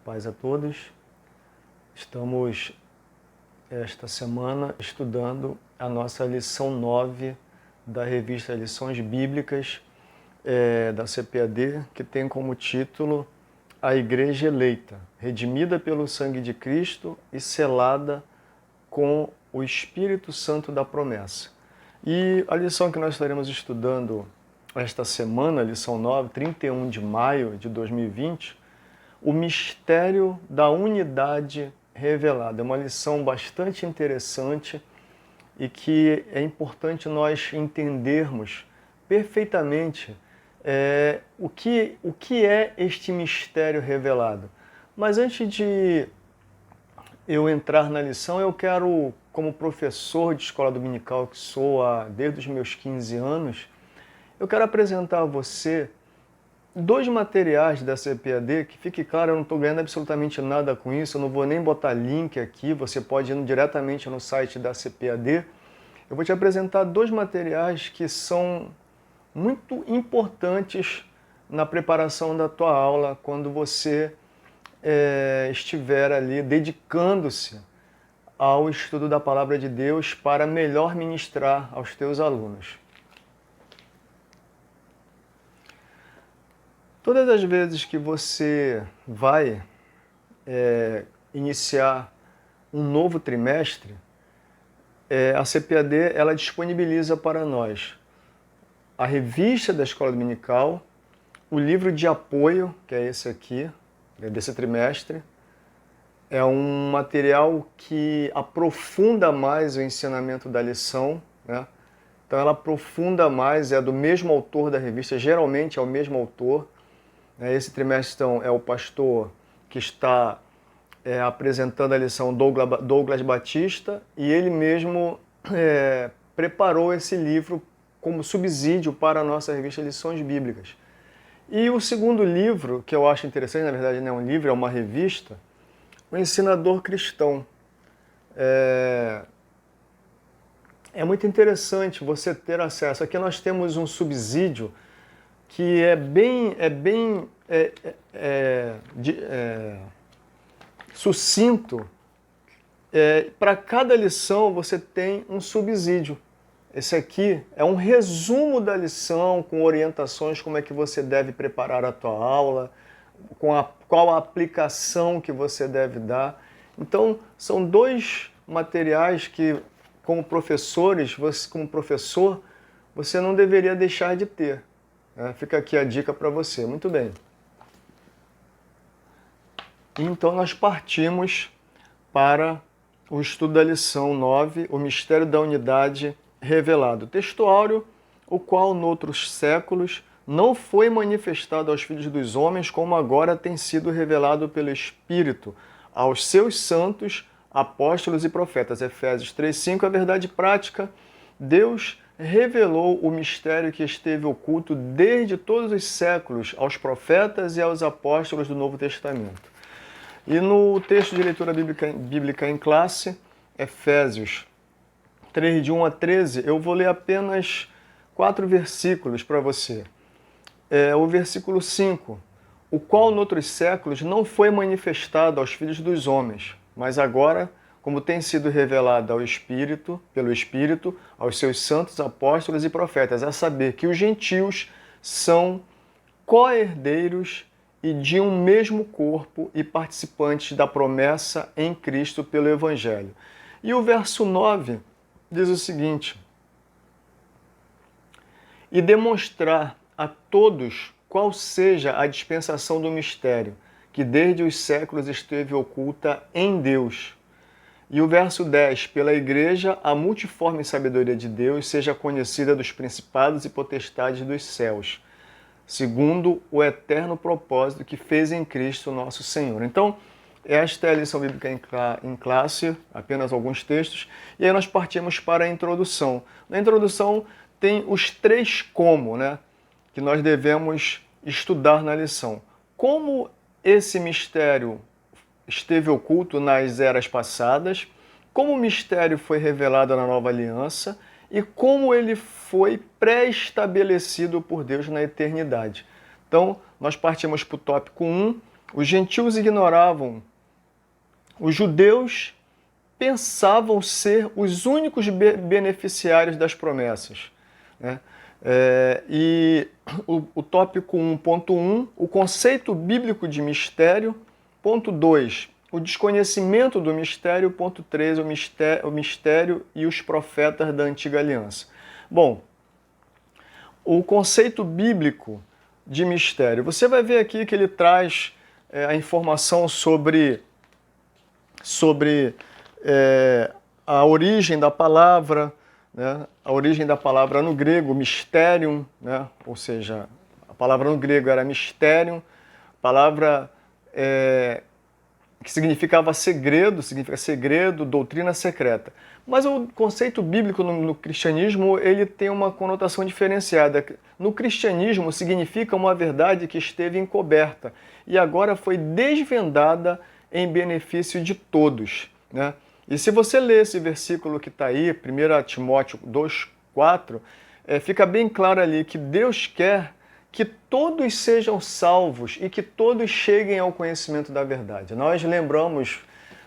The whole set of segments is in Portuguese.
Paz a todos. Estamos esta semana estudando a nossa lição 9 da revista Lições Bíblicas da CPAD, que tem como título A Igreja Eleita, redimida pelo sangue de Cristo e selada com o Espírito Santo da promessa. E a lição que nós estaremos estudando esta semana, lição 9, 31 de maio de 2020, o mistério da unidade revelada. É uma lição bastante interessante e que é importante nós entendermos perfeitamente o que é este mistério revelado. Mas antes de eu entrar na lição, eu quero, como professor de escola dominical que sou desde os meus 15 anos, eu quero apresentar a você dois materiais da CPAD, que fique claro, eu não estou ganhando absolutamente nada com isso, eu não vou nem botar link aqui, você pode ir diretamente no site da CPAD. Eu vou te apresentar dois materiais que são muito importantes na preparação da tua aula, quando você estiver ali dedicando-se ao estudo da Palavra de Deus para melhor ministrar aos teus alunos. Todas as vezes que você vai iniciar um novo trimestre, a CPAD ela disponibiliza para nós a revista da Escola Dominical, o livro de apoio, que é esse aqui, desse trimestre. É um material que aprofunda mais o ensinamento da lição, né? Então ela aprofunda mais, é do mesmo autor da revista, geralmente é o mesmo autor. Esse trimestre então, é o pastor que está apresentando a lição, Douglas Batista, e ele mesmo preparou esse livro como subsídio para a nossa revista Lições Bíblicas. E o segundo livro, que eu acho interessante, na verdade não é um livro, é uma revista, O Ensinador Cristão. É muito interessante você ter acesso. Aqui nós temos um subsídio que é bem sucinto. Para cada lição você tem um subsídio. Esse aqui é um resumo da lição, com orientações como é que você deve preparar a tua aula, qual a aplicação que você deve dar. Então, são dois materiais que, como professor, você não deveria deixar de ter. Fica aqui a dica para você. Muito bem. Então, nós partimos para o estudo da lição 9, o mistério da unidade revelado. Texto áureo, o qual, noutros séculos, não foi manifestado aos filhos dos homens, como agora tem sido revelado pelo Espírito aos seus santos, apóstolos e profetas. Efésios 3:5, a verdade prática. Deus revelou o mistério que esteve oculto desde todos os séculos aos profetas e aos apóstolos do Novo Testamento. E no texto de leitura bíblica em classe, Efésios 3, de 1 a 13, eu vou ler apenas 4 versículos para você. O versículo 5, o qual noutros séculos não foi manifestado aos filhos dos homens, mas agora, como tem sido revelado pelo Espírito, aos seus santos apóstolos e profetas, a saber que os gentios são co-herdeiros e de um mesmo corpo e participantes da promessa em Cristo pelo Evangelho. E o verso 9 diz o seguinte: e demonstrar a todos qual seja a dispensação do mistério, que desde os séculos esteve oculta em Deus. E o verso 10, pela igreja, a multiforme sabedoria de Deus seja conhecida dos principados e potestades dos céus, segundo o eterno propósito que fez em Cristo nosso Senhor. Então, esta é a lição bíblica em classe, apenas alguns textos, e aí nós partimos para a introdução. Na introdução tem os 3 como, que nós devemos estudar na lição. Como esse mistério esteve oculto nas eras passadas, como o mistério foi revelado na nova aliança e como ele foi pré-estabelecido por Deus na eternidade. Então, nós partimos para o tópico 1, Os gentios ignoravam. Os judeus pensavam ser os únicos beneficiários das promessas, né? E o tópico 1.1, o conceito bíblico de mistério. Ponto 2, o desconhecimento do mistério. Ponto 3, o mistério e os profetas da antiga aliança. Bom, o conceito bíblico de mistério. Você vai ver aqui que ele traz a informação sobre a origem da palavra, né? A origem da palavra no grego, mysterium, né? Ou seja, a palavra no grego era mysterium, palavra que significa segredo, doutrina secreta. Mas o conceito bíblico no cristianismo, ele tem uma conotação diferenciada. No cristianismo significa uma verdade que esteve encoberta e agora foi desvendada em benefício de todos, né? E se você ler esse versículo que está aí, 1 Timóteo 2,4, fica bem claro ali que Deus quer que todos sejam salvos e que todos cheguem ao conhecimento da verdade. Nós lembramos,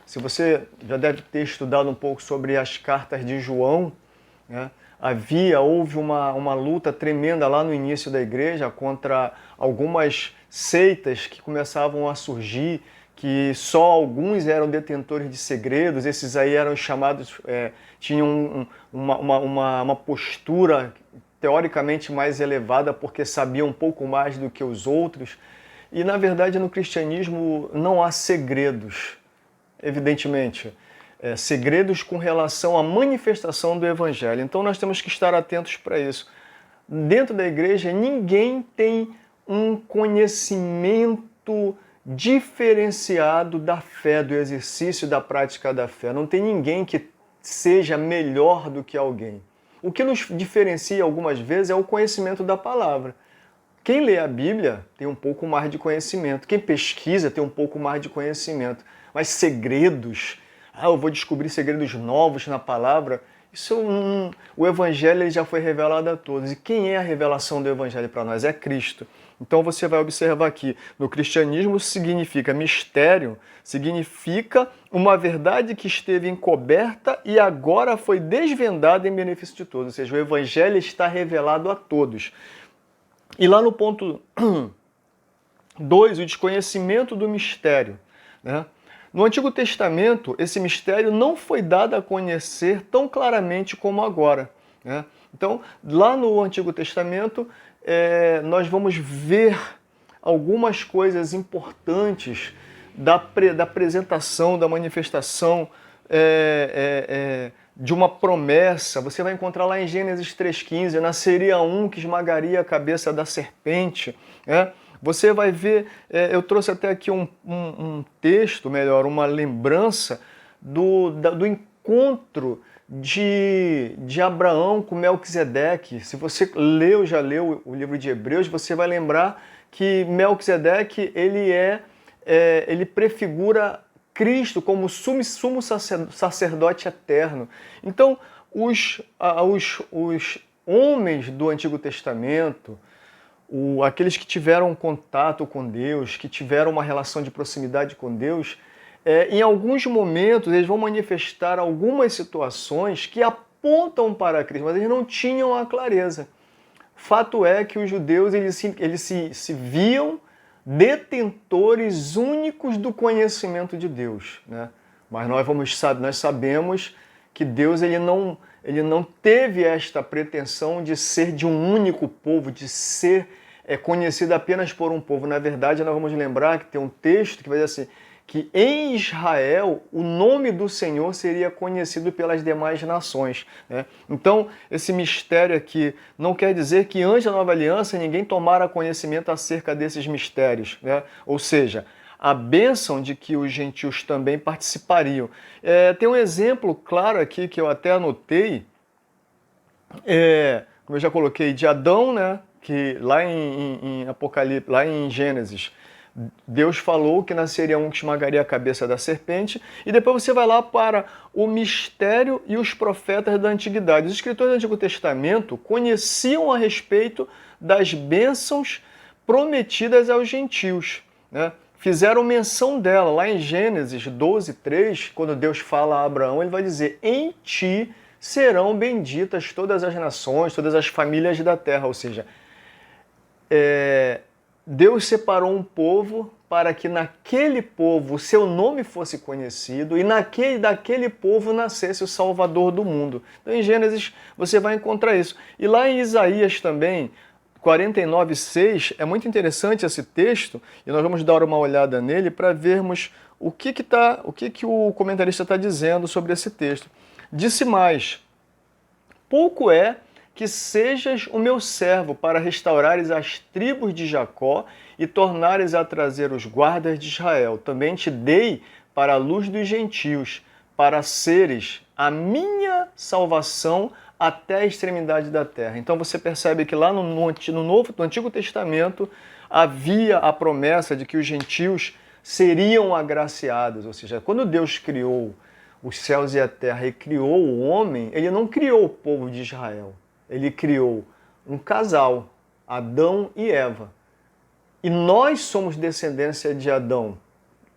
se você já deve ter estudado um pouco sobre as cartas de João, né? Houve uma luta tremenda lá no início da igreja contra algumas seitas que começavam a surgir, que só alguns eram detentores de segredos, esses aí eram chamados, tinham uma postura teoricamente mais elevada porque sabiam um pouco mais do que os outros. E, na verdade, no cristianismo não há segredos, evidentemente. Segredos com relação à manifestação do Evangelho. Então, nós temos que estar atentos para isso. Dentro da igreja, ninguém tem um conhecimento diferenciado da fé, do exercício da prática da fé. Não tem ninguém que seja melhor do que alguém. O que nos diferencia algumas vezes é o conhecimento da palavra. Quem lê a Bíblia tem um pouco mais de conhecimento. Quem pesquisa tem um pouco mais de conhecimento. Mas segredos, eu vou descobrir segredos novos na palavra, o Evangelho ele já foi revelado a todos. E quem é a revelação do Evangelho para nós? É Cristo. Então você vai observar aqui, no cristianismo significa mistério, significa uma verdade que esteve encoberta e agora foi desvendada em benefício de todos. Ou seja, o Evangelho está revelado a todos. E lá no ponto 2, o desconhecimento do mistério, né? No Antigo Testamento, esse mistério não foi dado a conhecer tão claramente como agora, né? Então, lá no Antigo Testamento, nós vamos ver algumas coisas importantes da apresentação, da manifestação de uma promessa. Você vai encontrar lá em Gênesis 3,15, nasceria um que esmagaria a cabeça da serpente, né? Você vai ver, eu trouxe até aqui um texto, melhor, uma lembrança do encontro de Abraão com Melquisedeque. Se você já leu o livro de Hebreus, você vai lembrar que Melquisedeque ele prefigura Cristo como sumo sacerdote eterno. Então, os homens do Antigo Testamento, aqueles que tiveram contato com Deus, que tiveram uma relação de proximidade com Deus, em alguns momentos eles vão manifestar algumas situações que apontam para Cristo, mas eles não tinham a clareza. Fato é que os judeus eles se viam detentores únicos do conhecimento de Deus, né? Mas nós sabemos que Deus ele não teve esta pretensão de ser de um único povo, de ser conhecido apenas por um povo. Na verdade, nós vamos lembrar que tem um texto que vai dizer assim, que em Israel o nome do Senhor seria conhecido pelas demais nações, né? Então, esse mistério aqui não quer dizer que antes da Nova Aliança ninguém tomara conhecimento acerca desses mistérios, né? Ou seja, a bênção de que os gentios também participariam. Tem um exemplo claro aqui que eu até anotei, como eu já coloquei, de Adão, né? Que lá em Apocalipse, lá em Gênesis, Deus falou que nasceria um que esmagaria a cabeça da serpente, e depois você vai lá para o mistério e os profetas da antiguidade. Os escritores do Antigo Testamento conheciam a respeito das bênçãos prometidas aos gentios, né? fizeram menção dela. Lá em Gênesis 12:3, quando Deus fala a Abraão, ele vai dizer: em ti serão benditas todas as nações, todas as famílias da terra. Ou seja, Deus separou um povo para que naquele povo o seu nome fosse conhecido e daquele povo nascesse o Salvador do mundo. Então em Gênesis você vai encontrar isso. E lá em Isaías também, 49:6, é muito interessante esse texto, e nós vamos dar uma olhada nele para vermos o que o comentarista está dizendo sobre esse texto. Disse mais: pouco é que sejas o meu servo para restaurares as tribos de Jacó e tornares a trazer os guardas de Israel. Também te dei para a luz dos gentios, para seres a minha salvação até a extremidade da terra. Então você percebe que lá no Antigo Testamento havia a promessa de que os gentios seriam agraciados. Ou seja, quando Deus criou os céus e a terra e criou o homem, ele não criou o povo de Israel. Ele criou um casal, Adão e Eva. E nós somos descendência de Adão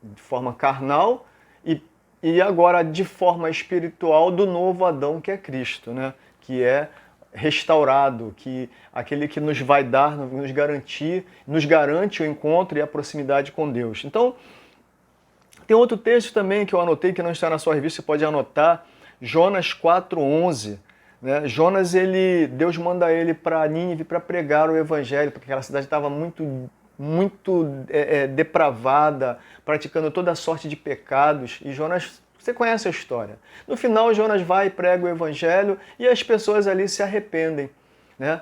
de forma carnal e agora de forma espiritual do novo Adão, que é Cristo, né? Que é restaurado, aquele que nos vai dar, nos garante o encontro e a proximidade com Deus. Então, tem outro texto também que eu anotei, que não está na sua revista, você pode anotar, Jonas 4:11. Né? Jonas, Deus manda ele para Nínive para pregar o evangelho, porque aquela cidade estava muito depravada, praticando toda sorte de pecados. E Jonas, você conhece a história. No final, Jonas vai e prega o evangelho e as pessoas ali se arrependem. Né?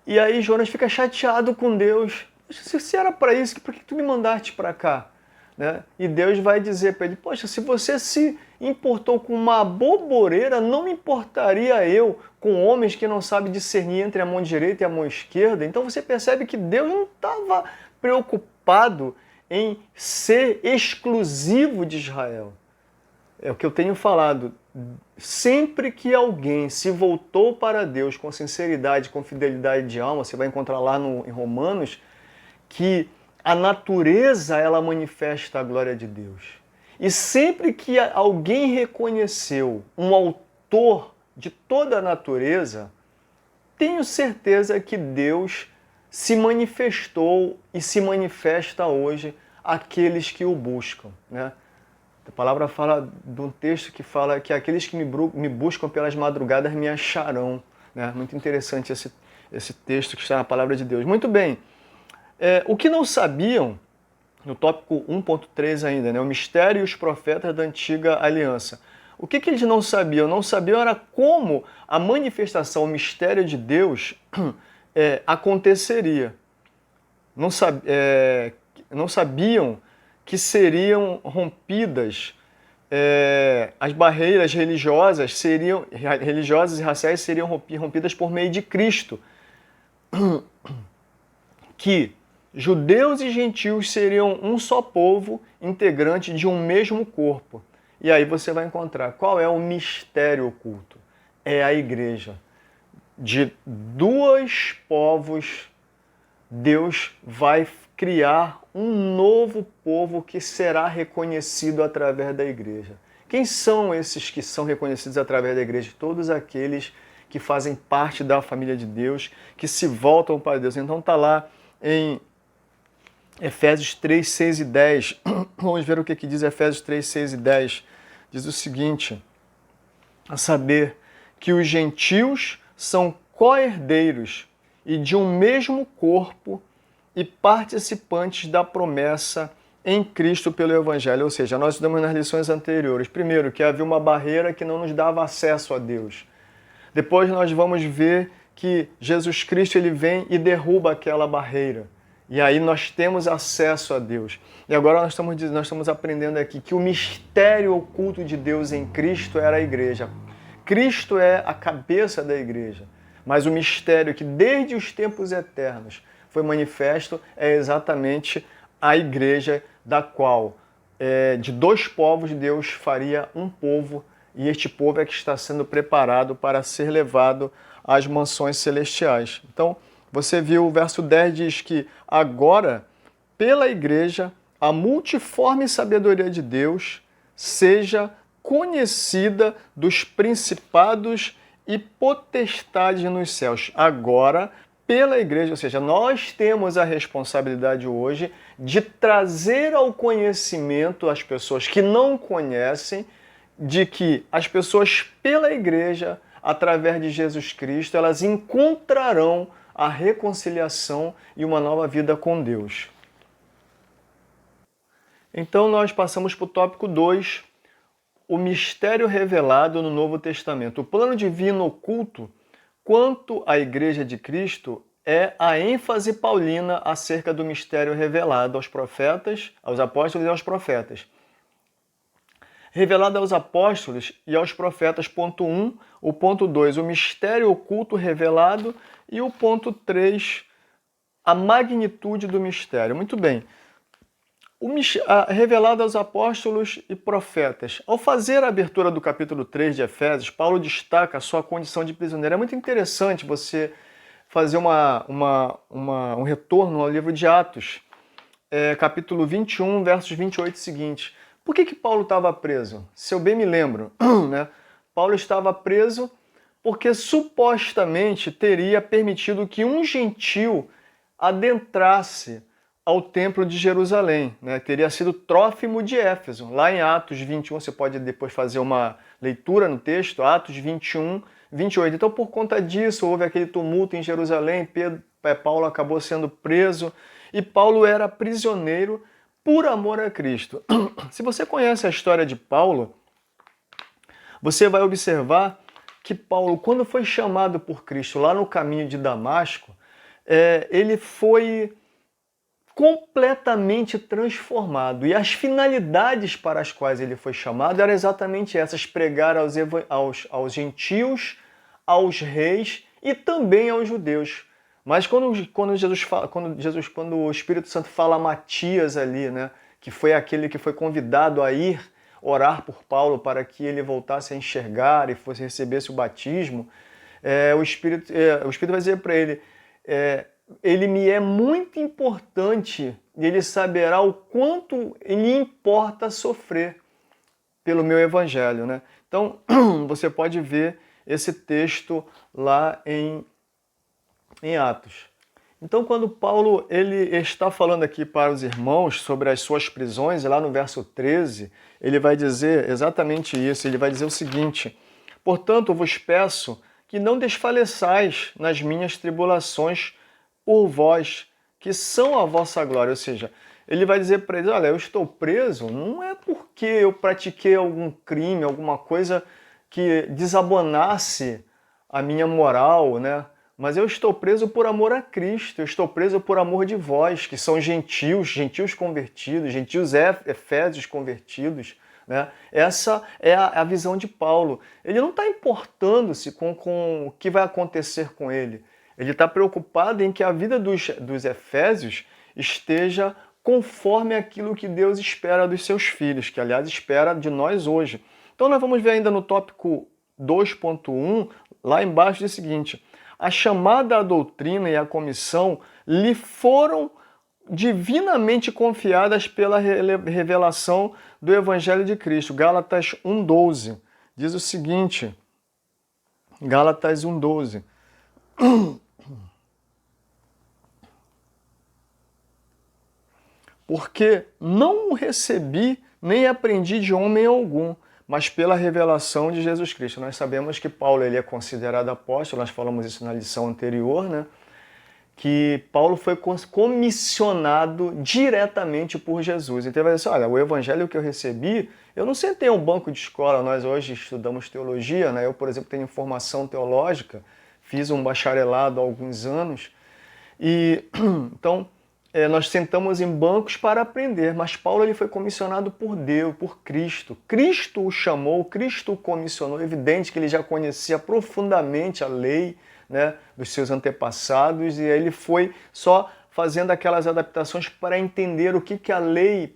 E aí Jonas fica chateado com Deus. Se era para isso, por que tu me mandaste para cá? Né? E Deus vai dizer para ele: poxa, se você se importou com uma boboreira, não me importaria eu com homens que não sabem discernir entre a mão direita e a mão esquerda. Então você percebe que Deus não estava preocupado em ser exclusivo de Israel. É o que eu tenho falado. Sempre que alguém se voltou para Deus com sinceridade, com fidelidade de alma, você vai encontrar lá em Romanos que a natureza, ela manifesta a glória de Deus. E sempre que alguém reconheceu um autor de toda a natureza, tenho certeza que Deus se manifestou e se manifesta hoje àqueles que o buscam. Né? A palavra fala de um texto que fala que aqueles que me buscam pelas madrugadas me acharão. Né? Muito interessante esse texto que está na palavra de Deus. Muito bem. O que não sabiam, no tópico 1.3 ainda, né? O mistério e os profetas da antiga aliança. O que eles não sabiam? Não sabiam era como a manifestação, o mistério de Deus aconteceria. Não sabiam que seriam rompidas, as barreiras religiosas e raciais seriam rompidas por meio de Cristo. Que judeus e gentios seriam um só povo, integrante de um mesmo corpo. E aí você vai encontrar qual é o mistério oculto. É a igreja. De dois povos, Deus vai criar um novo povo que será reconhecido através da igreja. Quem são esses que são reconhecidos através da igreja? Todos aqueles que fazem parte da família de Deus, que se voltam para Deus. Então está lá em Efésios 3, 6 e 10. Vamos ver o que diz Efésios 3, 6 e 10. Diz o seguinte: a saber que os gentios são co-herdeiros e de um mesmo corpo e participantes da promessa em Cristo pelo Evangelho. Ou seja, nós estudamos nas lições anteriores, primeiro, que havia uma barreira que não nos dava acesso a Deus. Depois nós vamos ver que Jesus Cristo ele vem e derruba aquela barreira. E aí nós temos acesso a Deus. E agora nós estamos aprendendo aqui que o mistério oculto de Deus em Cristo era a igreja. Cristo é a cabeça da igreja. Mas o mistério que desde os tempos eternos foi manifesto é exatamente a igreja, da qual de dois povos Deus faria um povo, e este povo é que está sendo preparado para ser levado às mansões celestiais. Então, você viu o verso 10 diz que agora, pela igreja, a multiforme sabedoria de Deus seja conhecida dos principados e potestades nos céus, agora pela igreja. Ou seja, nós temos a responsabilidade hoje de trazer ao conhecimento as pessoas que não conhecem, de que as pessoas pela igreja, através de Jesus Cristo, elas encontrarão a reconciliação e uma nova vida com Deus. Então nós passamos para o tópico 2, o mistério revelado no Novo Testamento. O plano divino oculto quanto à Igreja de Cristo é a ênfase paulina acerca do mistério revelado aos profetas, aos apóstolos e aos profetas. Revelado aos apóstolos e aos profetas, ponto 1. O ponto 2, o mistério oculto revelado. E o ponto 3, a magnitude do mistério. Muito bem. Revelado aos apóstolos e profetas. Ao fazer a abertura do capítulo 3 de Efésios, Paulo destaca a sua condição de prisioneiro. É muito interessante você fazer um retorno ao livro de Atos, capítulo 21, versos 28 e seguinte. Por que Paulo estava preso? Se eu bem me lembro, né? Paulo estava preso porque supostamente teria permitido que um gentil adentrasse ao templo de Jerusalém, né? Teria sido Trófimo de Éfeso. Lá em Atos 21, você pode depois fazer uma leitura no texto, Atos 21, 28. Então, por conta disso, houve aquele tumulto em Jerusalém, Paulo acabou sendo preso, e Paulo era prisioneiro por amor a Cristo. Se você conhece a história de Paulo, você vai observar que Paulo, quando foi chamado por Cristo lá no caminho de Damasco, ele foi completamente transformado. E as finalidades para as quais ele foi chamado eram exatamente essas: pregar aos gentios, aos reis e também aos judeus. Mas quando o Espírito Santo fala a Matias ali, né, que foi aquele que foi convidado a ir orar por Paulo para que ele voltasse a enxergar e recebesse o batismo, o Espírito vai dizer para ele, ele me é muito importante e ele saberá o quanto lhe importa sofrer pelo meu evangelho, né? Então, você pode ver esse texto lá em Atos. Então, quando Paulo ele está falando aqui para os irmãos sobre as suas prisões, lá no verso 13, ele vai dizer exatamente isso. Ele vai dizer o seguinte: portanto, eu vos peço que não desfaleçais nas minhas tribulações por vós, que são a vossa glória. Ou seja, ele vai dizer para eles: olha, eu estou preso, não é porque eu pratiquei algum crime, alguma coisa que desabonasse a minha moral, né? Mas eu estou preso por amor a Cristo, eu estou preso por amor de vós, que são gentios convertidos, gentios efésios convertidos, né? Essa é a visão de Paulo. Ele não está importando-se com o que vai acontecer com ele. Ele está preocupado em que a vida dos efésios esteja conforme aquilo que Deus espera dos seus filhos, que aliás espera de nós hoje. Então nós vamos ver ainda no tópico 2.1, lá embaixo, diz o seguinte: a chamada à doutrina e à comissão lhe foram divinamente confiadas pela revelação do Evangelho de Cristo. Gálatas 1,12 diz o seguinte, Gálatas 1,12. Porque não o recebi nem aprendi de homem algum, mas pela revelação de Jesus Cristo. Nós sabemos que Paulo ele é considerado apóstolo, nós falamos isso na lição anterior, né? Que Paulo foi comissionado diretamente por Jesus. Então ele vai dizer, olha, o evangelho que eu recebi, eu não sentei em um banco de escola, nós hoje estudamos teologia, né? Eu, por exemplo, tenho formação teológica, fiz um bacharelado há alguns anos, e então nós sentamos em bancos para aprender, mas Paulo ele foi comissionado por Deus, por Cristo. Cristo o chamou, Cristo o comissionou. É evidente que ele já conhecia profundamente a lei, né, dos seus antepassados, e ele foi só fazendo aquelas adaptações para entender o que a lei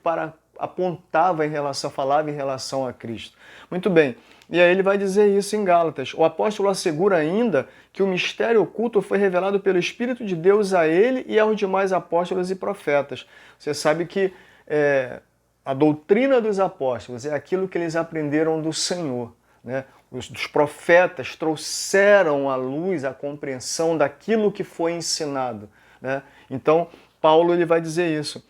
apontava falava em relação a Cristo. Muito bem. E aí ele vai dizer isso em Gálatas. O apóstolo assegura ainda que o mistério oculto foi revelado pelo Espírito de Deus a ele e aos demais apóstolos e profetas. Você sabe que a doutrina dos apóstolos é aquilo que eles aprenderam do Senhor, né? Os profetas trouxeram à luz a compreensão daquilo que foi ensinado, né? Então, Paulo ele vai dizer isso.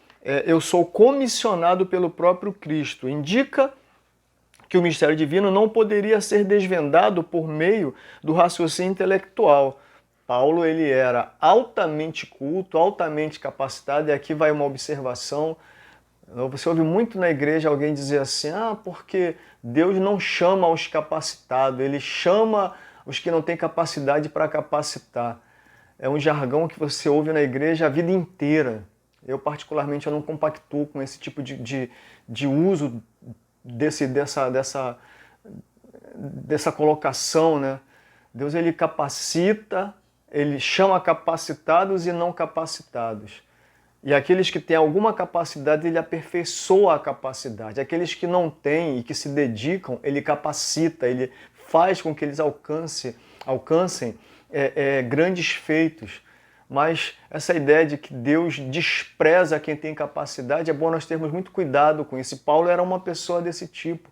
Eu sou comissionado pelo próprio Cristo. Indica que o mistério divino não poderia ser desvendado por meio do raciocínio intelectual. Paulo ele era altamente culto, altamente capacitado, e aqui vai uma observação. Você ouve muito na igreja alguém dizer assim, porque Deus não chama os capacitados, Ele chama os que não têm capacidade para capacitar. É um jargão que você ouve na igreja a vida inteira. Eu, particularmente, eu não compactuo com esse tipo de uso dessa colocação, né? Deus ele capacita, Ele chama capacitados e não capacitados. E aqueles que têm alguma capacidade, ele aperfeiçoa a capacidade. Aqueles que não têm e que se dedicam, ele capacita, ele faz com que eles alcancem grandes feitos. Mas essa ideia de que Deus despreza quem tem capacidade, é bom nós termos muito cuidado com isso. E Paulo era uma pessoa desse tipo.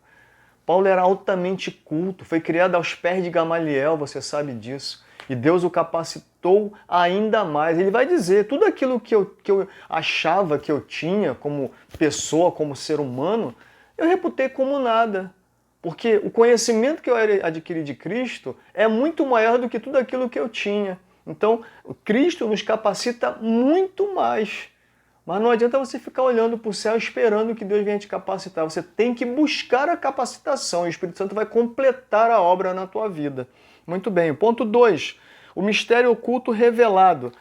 Paulo era altamente culto, foi criado aos pés de Gamaliel, você sabe disso. E Deus o capacitou ainda mais. Ele vai dizer, tudo aquilo que eu achava que eu tinha como pessoa, como ser humano, eu reputei como nada. Porque o conhecimento que eu adquiri de Cristo é muito maior do que tudo aquilo que eu tinha. Então, Cristo nos capacita muito mais. Mas não adianta você ficar olhando para o céu esperando que Deus venha te capacitar. Você tem que buscar a capacitação. E o Espírito Santo vai completar a obra na tua vida. Muito bem. Ponto 2. O mistério oculto revelado.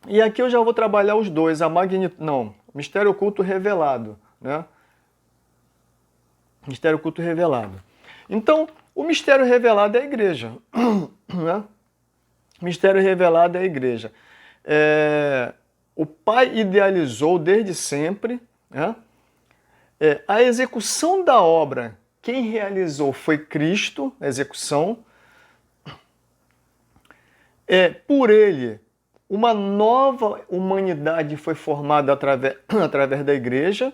E aqui eu já vou trabalhar os dois. Mistério oculto revelado, né? Mistério oculto revelado. Então, o mistério revelado é a igreja. Né? Mistério revelado é a igreja. O Pai idealizou desde sempre, né? A execução da obra, quem realizou foi Cristo, a execução. Por ele, uma nova humanidade foi formada através da igreja,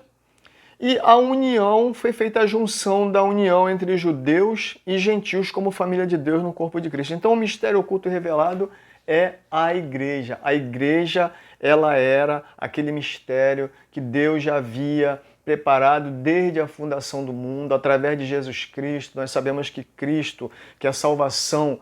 e a união foi feita, a junção da união entre judeus e gentios como família de Deus no corpo de Cristo. Então o mistério oculto revelado é a igreja. A igreja, ela era aquele mistério que Deus já havia preparado desde a fundação do mundo, através de Jesus Cristo. Nós sabemos que Cristo, que a salvação,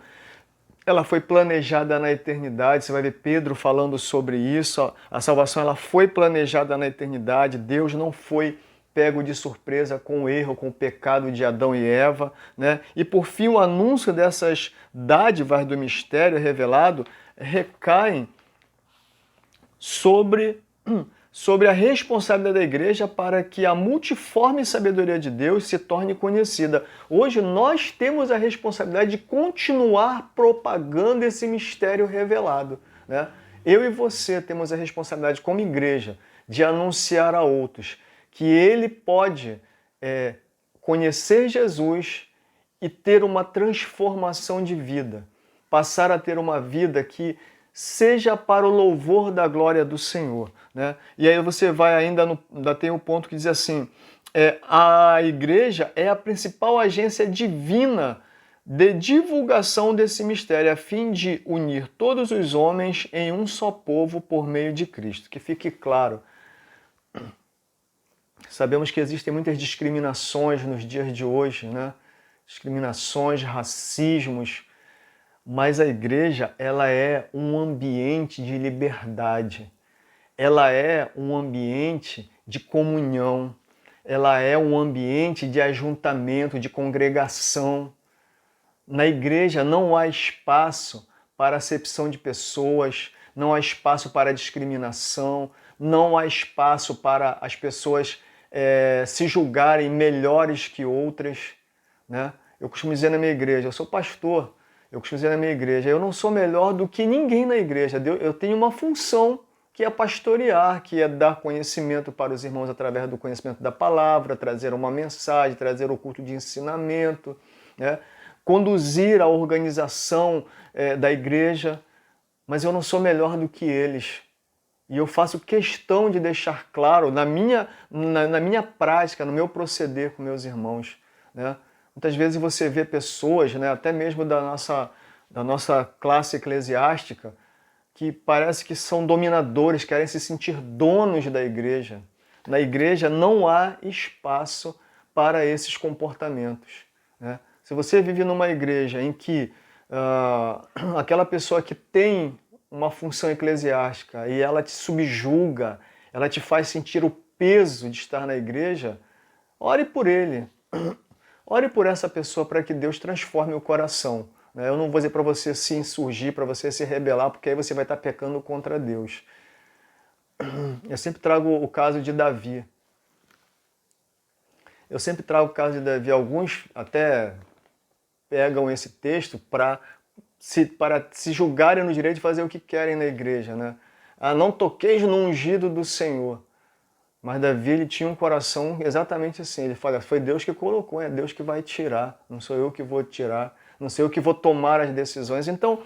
ela foi planejada na eternidade. Você vai ver Pedro falando sobre isso. A salvação ela foi planejada na eternidade. Deus não foi pego de surpresa com o erro, com o pecado de Adão e Eva, né? E por fim o anúncio dessas dádivas do mistério revelado recaem sobre a responsabilidade da igreja para que a multiforme sabedoria de Deus se torne conhecida. Hoje nós temos a responsabilidade de continuar propagando esse mistério revelado, né? Eu e você temos a responsabilidade como igreja de anunciar a outros que ele pode conhecer Jesus e ter uma transformação de vida, passar a ter uma vida que seja para o louvor da glória do Senhor, né? E aí você vai ainda tem um ponto que diz assim, a igreja é a principal agência divina de divulgação desse mistério, a fim de unir todos os homens em um só povo por meio de Cristo. Que fique claro, sabemos que existem muitas discriminações nos dias de hoje, né? Discriminações, racismos, mas a igreja, ela é um ambiente de liberdade, ela é um ambiente de comunhão, ela é um ambiente de ajuntamento, de congregação. Na igreja não há espaço para acepção de pessoas, não há espaço para discriminação, não há espaço para as pessoas se julgarem melhores que outras, né? Eu costumo dizer na minha igreja, eu sou pastor, eu costumo dizer na minha igreja, eu não sou melhor do que ninguém na igreja, eu tenho uma função que é pastorear, que é dar conhecimento para os irmãos através do conhecimento da palavra, trazer uma mensagem, trazer o culto de ensinamento, né? Conduzir a organização da igreja, mas eu não sou melhor do que eles. E eu faço questão de deixar claro na minha prática, no meu proceder com meus irmãos, né? Muitas vezes você vê pessoas, né, até mesmo da nossa classe eclesiástica, que parece que são dominadores, querem se sentir donos da igreja. Na igreja não há espaço para esses comportamentos, né? Se você vive numa igreja em que aquela pessoa que tem uma função eclesiástica e ela te subjuga, ela te faz sentir o peso de estar na igreja, ore por ele. Ore por essa pessoa para que Deus transforme o coração. Eu não vou dizer para você se insurgir, para você se rebelar, porque aí você vai estar pecando contra Deus. Eu sempre trago o caso de Davi. Alguns até pegam esse texto para se julgarem no direito de fazer o que querem na igreja, né? Não toqueis no ungido do Senhor. Mas Davi, ele tinha um coração exatamente assim. Ele fala, foi Deus que colocou, é Deus que vai tirar. Não sou eu que vou tirar, não sou eu que vou tomar as decisões. Então,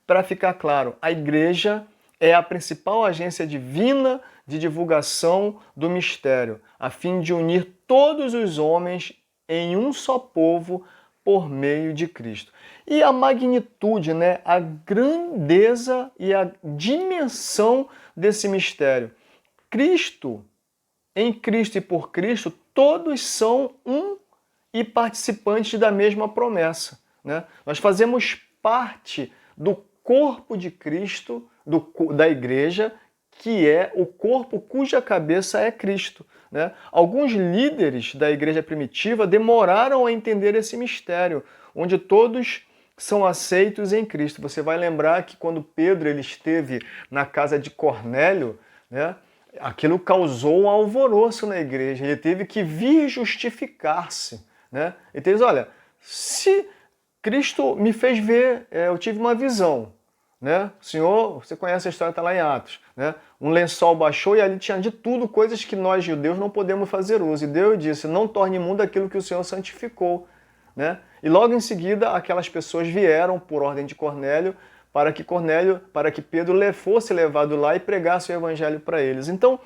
para ficar claro, a igreja é a principal agência divina de divulgação do mistério, a fim de unir todos os homens em um só povo por meio de Cristo. E a magnitude, né, a grandeza e a dimensão desse mistério. Em Cristo e por Cristo, todos são um e participantes da mesma promessa, né? Nós fazemos parte do corpo de Cristo, da igreja, que é o corpo cuja cabeça é Cristo, né? Alguns líderes da igreja primitiva demoraram a entender esse mistério, onde todos são aceitos em Cristo. Você vai lembrar que quando Pedro ele esteve na casa de Cornélio, né, aquilo causou um alvoroço na igreja. Ele teve que vir justificar-se, né? Ele disse, olha, se Cristo me fez ver, eu tive uma visão, né? O Senhor, você conhece a história, está lá em Atos, né? Um lençol baixou e ali tinha de tudo coisas que nós judeus não podemos fazer uso. E Deus disse, não torne imundo aquilo que o Senhor santificou, né? E logo em seguida aquelas pessoas vieram por ordem de Cornélio para que Pedro fosse levado lá e pregasse o evangelho para eles. Então,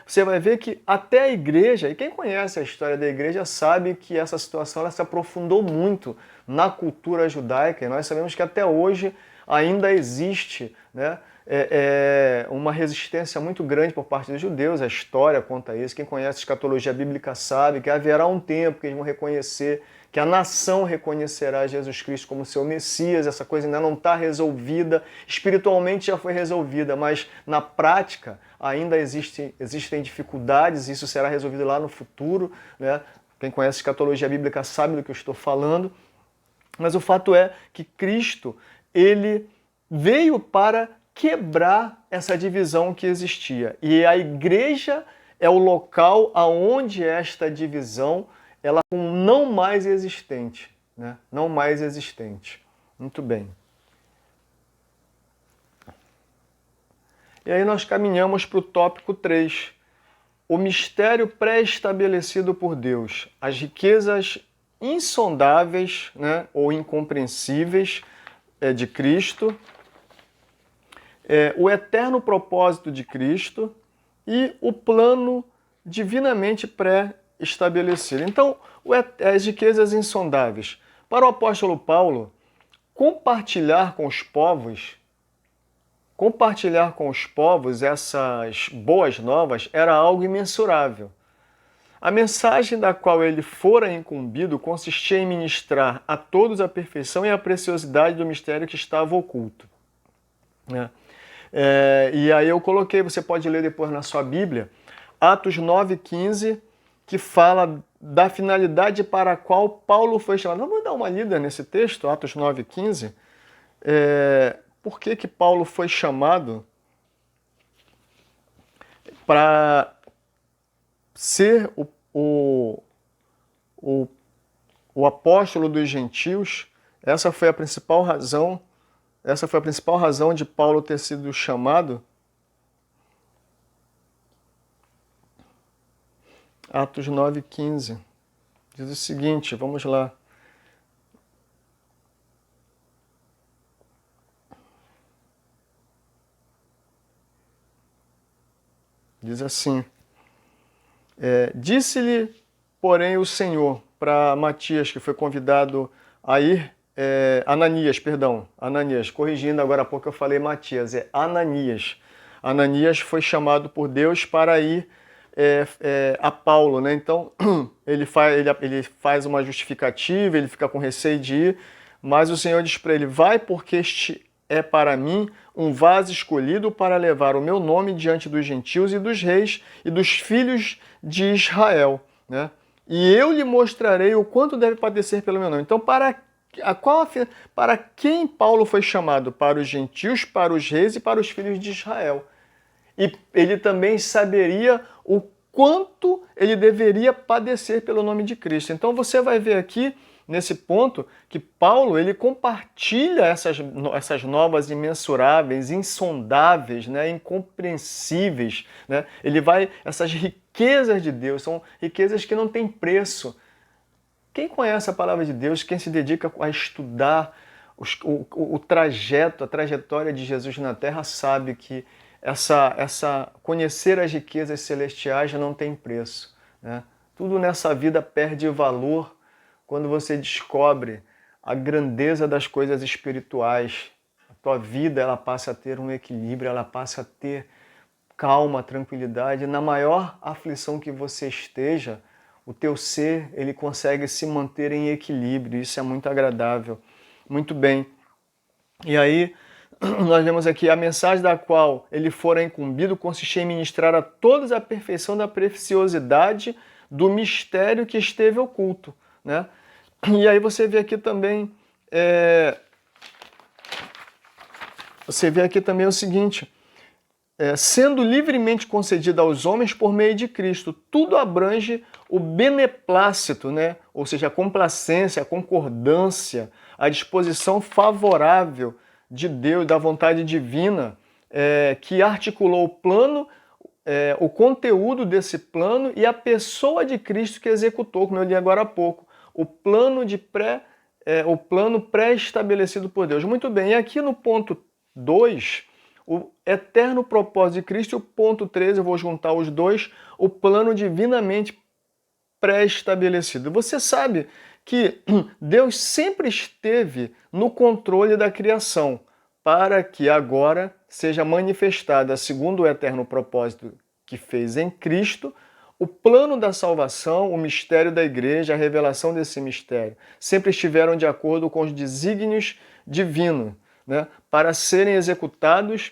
você vai ver que até a igreja, e quem conhece a história da igreja sabe que essa situação ela se aprofundou muito na cultura judaica, e nós sabemos que até hoje ainda existe, né, uma resistência muito grande por parte dos judeus, a história conta isso, quem conhece a escatologia bíblica sabe que haverá um tempo que eles vão reconhecer, que a nação reconhecerá Jesus Cristo como seu Messias. Essa coisa ainda não está resolvida, espiritualmente já foi resolvida, mas na prática ainda existem dificuldades, isso será resolvido lá no futuro, né? Quem conhece a escatologia bíblica sabe do que eu estou falando, mas o fato é que Cristo, ele veio para quebrar essa divisão que existia, e a igreja é o local aonde esta divisão ela não mais existente, né? Não mais existente. Muito bem. E aí nós caminhamos para o tópico 3. O mistério pré-estabelecido por Deus. As riquezas insondáveis, né, ou incompreensíveis de Cristo. O eterno propósito de Cristo e o plano divinamente pré-estabelecido. Então, as riquezas insondáveis. Para o apóstolo Paulo, compartilhar com os povos essas boas novas era algo imensurável. A mensagem da qual ele fora incumbido consistia em ministrar a todos a perfeição e a preciosidade do mistério que estava oculto, né? E aí eu coloquei, você pode ler depois na sua Bíblia, Atos 9,15, que fala da finalidade para a qual Paulo foi chamado. Vamos dar uma lida nesse texto, Atos 9,15. Por que Paulo foi chamado para ser o apóstolo dos gentios? Essa foi a principal razão de Paulo ter sido chamado. Atos 9,15. Diz o seguinte, vamos lá. Diz assim, disse-lhe, porém, o Senhor para Matias, que foi convidado a ir, Ananias, corrigindo, agora há pouco eu falei Matias, é Ananias. Ananias foi chamado por Deus para ir a Paulo, né? Então, ele faz uma justificativa, ele fica com receio de ir, mas o Senhor diz para ele, vai porque este é para mim um vaso escolhido para levar o meu nome diante dos gentios e dos reis e dos filhos de Israel, né? E eu lhe mostrarei o quanto deve padecer pelo meu nome. Então, para quem Paulo foi chamado? Para os gentios, para os reis e para os filhos de Israel. E ele também saberia o quanto ele deveria padecer pelo nome de Cristo. Então você vai ver aqui, nesse ponto, que Paulo ele compartilha essas novas imensuráveis, insondáveis, né, incompreensíveis. Né? Essas riquezas de Deus, são riquezas que não têm preço. Quem conhece a palavra de Deus, quem se dedica a estudar o trajeto, a trajetória de Jesus na Terra, sabe que conhecer as riquezas celestiais já não tem preço. Né? Tudo nessa vida perde valor quando você descobre a grandeza das coisas espirituais. A tua vida ela passa a ter um equilíbrio, ela passa a ter calma, tranquilidade. Na maior aflição que você esteja, o teu ser ele consegue se manter em equilíbrio. Isso é muito agradável. Muito bem. E aí, nós vemos aqui a mensagem da qual ele fora incumbido consistia em ministrar a todos a perfeição da preciosidade do mistério que esteve oculto. Né? E aí você vê aqui também o seguinte, sendo livremente concedida aos homens por meio de Cristo, tudo abrange o beneplácito, né? Ou seja, a complacência, a concordância, a disposição favorável de Deus, da vontade divina, que articulou o plano, o conteúdo desse plano e a pessoa de Cristo que executou, como eu li agora há pouco, o plano pré-estabelecido por Deus. Muito bem, e aqui no ponto 2, o eterno propósito de Cristo, e o ponto 3, eu vou juntar os dois, o plano divinamente pré-estabelecido. Você sabe que Deus sempre esteve no controle da criação, para que agora seja manifestada, segundo o eterno propósito que fez em Cristo, o plano da salvação, o mistério da igreja, a revelação desse mistério. Sempre estiveram de acordo com os desígnios divinos, né, para serem executados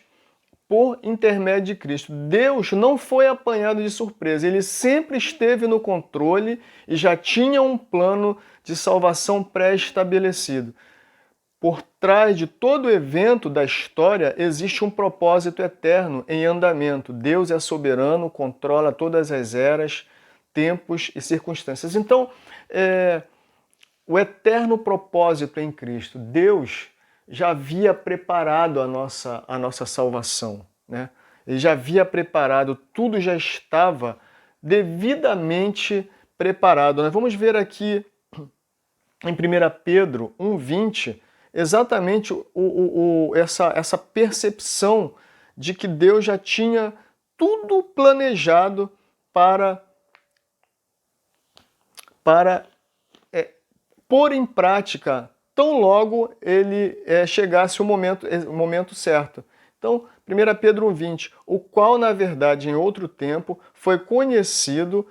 por intermédio de Cristo. Deus não foi apanhado de surpresa, ele sempre esteve no controle e já tinha um plano de salvação pré-estabelecido. Por trás de todo evento da história existe um propósito eterno em andamento. Deus é soberano, controla todas as eras, tempos e circunstâncias. Então, o eterno propósito em Cristo, Deus já havia preparado a nossa salvação, né? Ele já havia preparado, tudo já estava devidamente preparado. Nós vamos ver aqui em 1 Pedro 1,20 exatamente essa percepção de que Deus já tinha tudo planejado para pôr em prática tão logo ele chegasse o momento certo. Então, 1 Pedro 1,20, o qual, na verdade, em outro tempo, foi conhecido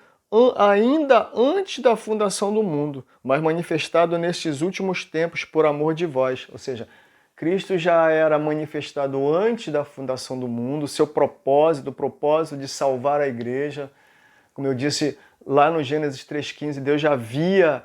ainda antes da fundação do mundo, mas manifestado nestes últimos tempos por amor de vós. Ou seja, Cristo já era manifestado antes da fundação do mundo, seu propósito, o propósito de salvar a igreja. Como eu disse lá no Gênesis 3,15, Deus já havia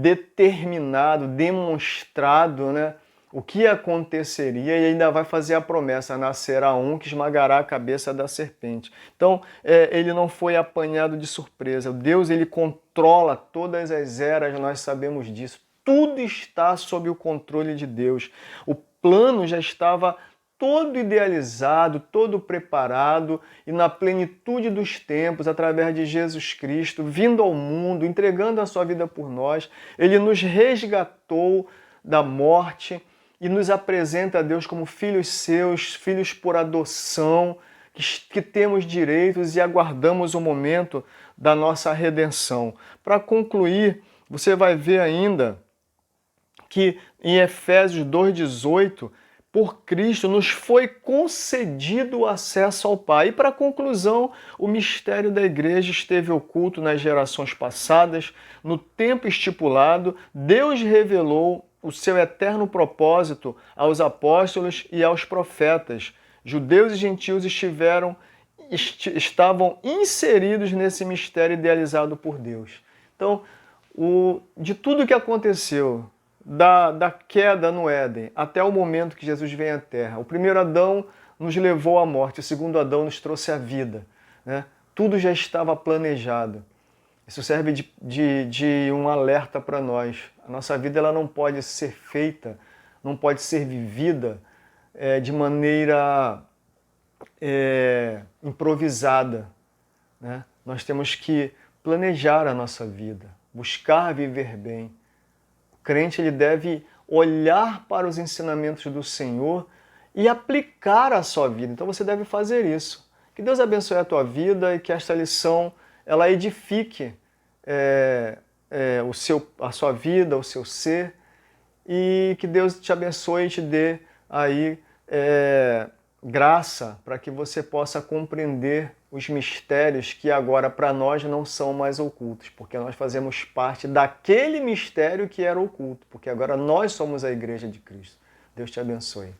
determinado, demonstrado, né, o que aconteceria e ainda vai fazer a promessa, nascerá um que esmagará a cabeça da serpente. Então, ele não foi apanhado de surpresa. Deus, ele controla todas as eras, nós sabemos disso. Tudo está sob o controle de Deus. O plano já estava todo idealizado, todo preparado e na plenitude dos tempos, através de Jesus Cristo, vindo ao mundo, entregando a sua vida por nós, ele nos resgatou da morte e nos apresenta a Deus como filhos seus, filhos por adoção, que temos direitos e aguardamos o momento da nossa redenção. Para concluir, você vai ver ainda que em Efésios 2,18, por Cristo nos foi concedido o acesso ao Pai. E para conclusão, o mistério da igreja esteve oculto nas gerações passadas, no tempo estipulado, Deus revelou o seu eterno propósito aos apóstolos e aos profetas. Judeus e gentios estavam inseridos nesse mistério idealizado por Deus. Então, de tudo que aconteceu, da queda no Éden até o momento que Jesus vem à Terra, o primeiro Adão nos levou à morte, o segundo Adão nos trouxe a vida, né? Tudo já estava planejado. Isso serve de um alerta para nós. A nossa vida ela não pode ser feita, não pode ser vivida de maneira improvisada, né? Nós temos que planejar a nossa vida, buscar viver bem. O crente ele deve olhar para os ensinamentos do Senhor e aplicar a sua vida. Então você deve fazer isso. Que Deus abençoe a tua vida e que esta lição ela edifique a sua vida, o seu ser, e que Deus te abençoe e te dê aí graça para que você possa compreender os mistérios que agora para nós não são mais ocultos, porque nós fazemos parte daquele mistério que era oculto, porque agora nós somos a igreja de Cristo. Deus te abençoe.